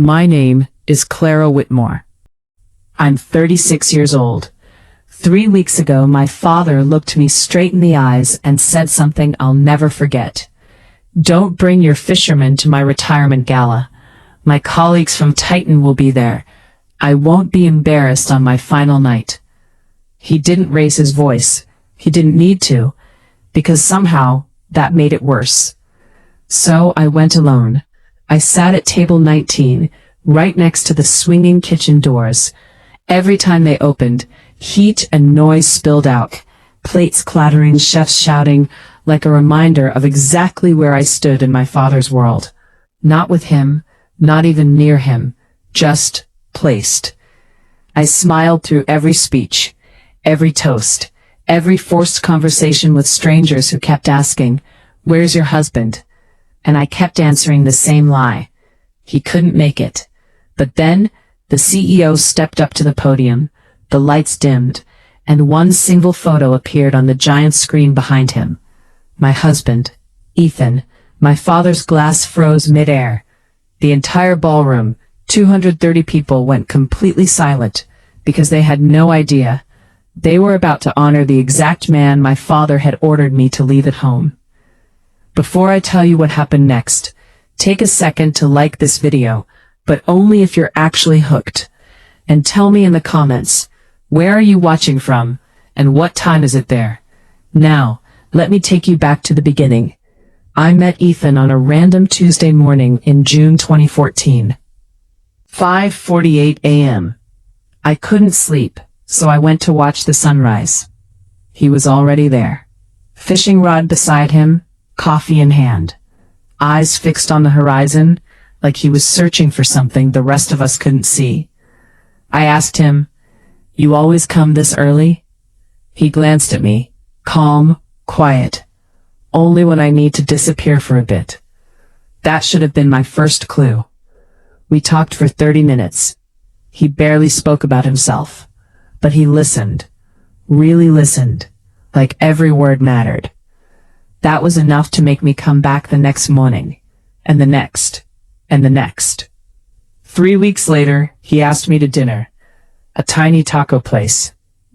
My name is Clara Whitmore. I'm 36 years old. 3 weeks ago, my father looked me straight in the eyes and said something I'll never forget. Don't bring your fisherman to my retirement gala. My colleagues from Titan will be there. I won't be embarrassed on my final night. He didn't raise his voice. He didn't need to, because somehow that made it worse. So I went alone. I sat at table 19, right next to the swinging kitchen doors. Every time they opened, heat and noise spilled out, plates clattering, chefs shouting, like a reminder of exactly where I stood in my father's world. Not with him, not even near him, just placed. I smiled through every speech, every toast, every forced conversation with strangers who kept asking, "Where's your husband?" And I kept answering the same lie. He couldn't make it. But then, the CEO stepped up to the podium, the lights dimmed, and one single photo appeared on the giant screen behind him. My husband, Ethan. My father's glass froze mid-air. The entire ballroom, 230 people, went completely silent, because they had no idea. They were about to honor the exact man my father had ordered me to leave at home. Before I tell you what happened next, take a second to like this video, but only if you're actually hooked. And tell me in the comments, where are you watching from, and what time is it there? Now, let me take you back to the beginning. I met Ethan on a random Tuesday morning in June 2014. 5:48 a.m. I couldn't sleep, so I went to watch the sunrise. He was already there. Fishing rod beside him, coffee in hand. Eyes fixed on the horizon, like he was searching for something the rest of us couldn't see. I asked him, "You always come this early?" He glanced at me, calm, quiet. "Only when I need to disappear for a bit." That should have been my first clue. We talked for 30 minutes. He barely spoke about himself, but he listened, really listened, like every word mattered. That was enough to make me come back the next morning, and the next, and the next. 3 weeks later, he asked me to dinner. A tiny taco place.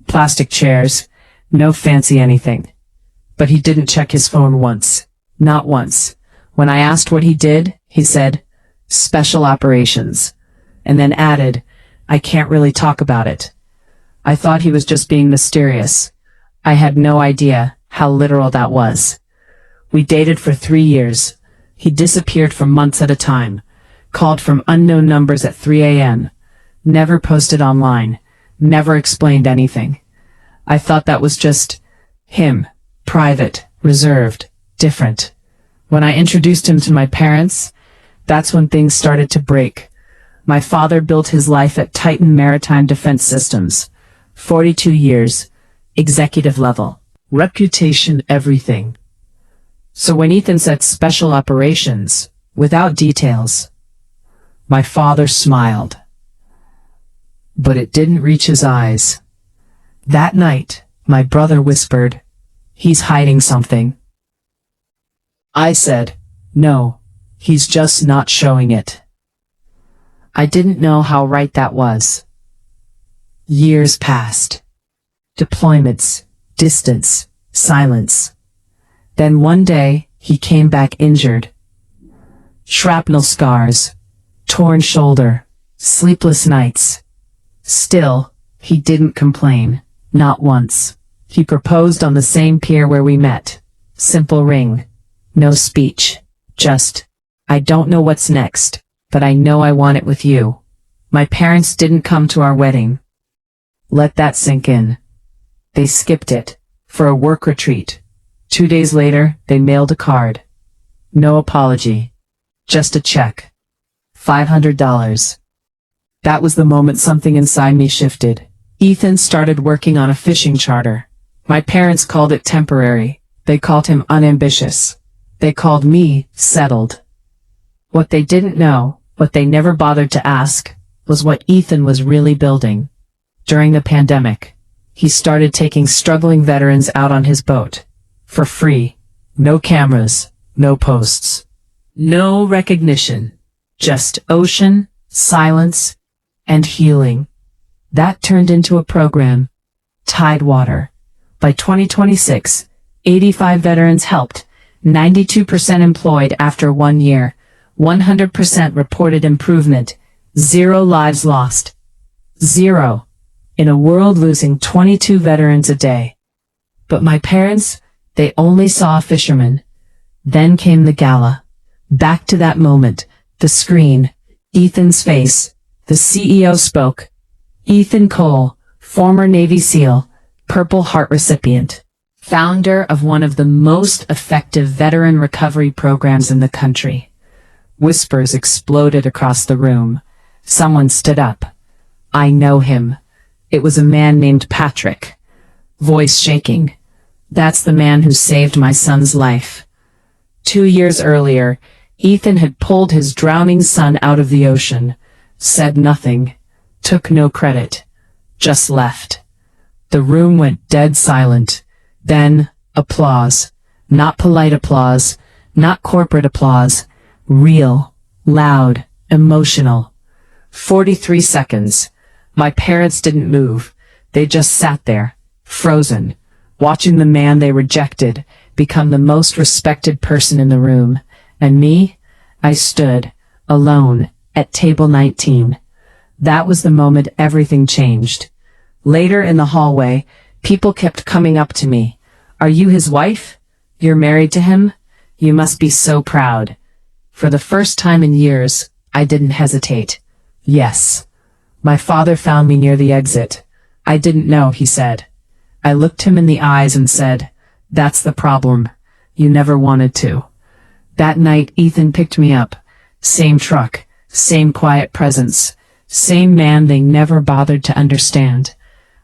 Plastic chairs, no fancy anything. But he didn't check his phone once. Not once. When I asked what he did, he said, "Special operations." And then added, "I can't really talk about it." I thought he was just being mysterious. I had no idea how literal that was. We dated for 3 years. He disappeared for months at a time, called from unknown numbers at 3 a.m., never posted online, never explained anything. I thought that was just him, private, reserved, different. When I introduced him to my parents, that's when things started to break. My father built his life at Titan Maritime Defense Systems. 42 years, executive level, reputation, everything. So when Ethan said special operations, without details, my father smiled. But it didn't reach his eyes. That night, my brother whispered, "He's hiding something." I said, "No, he's just not showing it." I didn't know how right that was. Years passed. Deployments, distance, silence. Then one day, he came back injured. Shrapnel scars, torn shoulder, sleepless nights. Still, he didn't complain, not once. He proposed on the same pier where we met. Simple ring. No speech. Just, "I don't know what's next, but I know I want it with you." My parents didn't come to our wedding. Let that sink in. They skipped it, for a work retreat. 2 days later, they mailed a card. No apology. Just a check. $500. That was the moment something inside me shifted. Ethan started working on a fishing charter. My parents called it temporary. They called him unambitious. They called me settled. What they didn't know, what they never bothered to ask, was what Ethan was really building. During the pandemic, he started taking struggling veterans out on his boat. For free. No cameras, no posts, no recognition. Just ocean, silence, and healing. That turned into a program, Tidewater. By 2026, 85 veterans helped, 92% employed after 1 year, 100% reported improvement, 0 lives lost. 0. In a world losing 22 veterans a day. But my parents, they only saw a fisherman. Then came the gala. Back to that moment, the screen, Ethan's face. The CEO spoke. Ethan Cole, former Navy SEAL, Purple Heart recipient, founder of one of the most effective veteran recovery programs in the country. Whispers exploded across the room. Someone stood up. I know him. It was a man named Patrick. Voice shaking. That's the man who saved my son's life. 2 years earlier, Ethan had pulled his drowning son out of the ocean, said nothing, took no credit, just left. The room went dead silent. Then, applause. Not polite applause, not corporate applause. Real, loud, emotional. 43 seconds. My parents didn't move. They just sat there, frozen, watching the man they rejected become the most respected person in the room. And me? I stood, alone, at table 19. That was the moment everything changed. Later in the hallway, people kept coming up to me. Are you his wife? You're married to him? You must be so proud. For the first time in years, I didn't hesitate. Yes. My father found me near the exit. I didn't know, he said. I looked him in the eyes and said, that's the problem. You never wanted to. That night, Ethan picked me up. Same truck, same quiet presence, same man they never bothered to understand.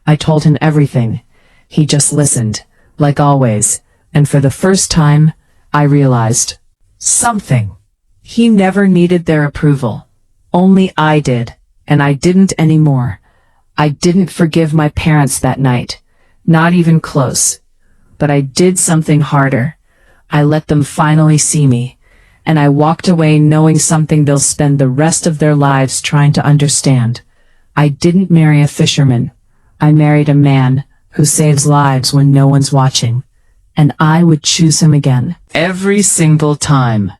I told him everything. He just listened, like always, and for the first time, I realized something. He never needed their approval. Only I did, and I didn't anymore. I didn't forgive my parents that night, not even close. But I did something harder. I let them finally see me, and I walked away knowing something they'll spend the rest of their lives trying to understand. I didn't marry a fisherman. I married a man who saves lives when no one's watching. And I would choose him again. Every single time.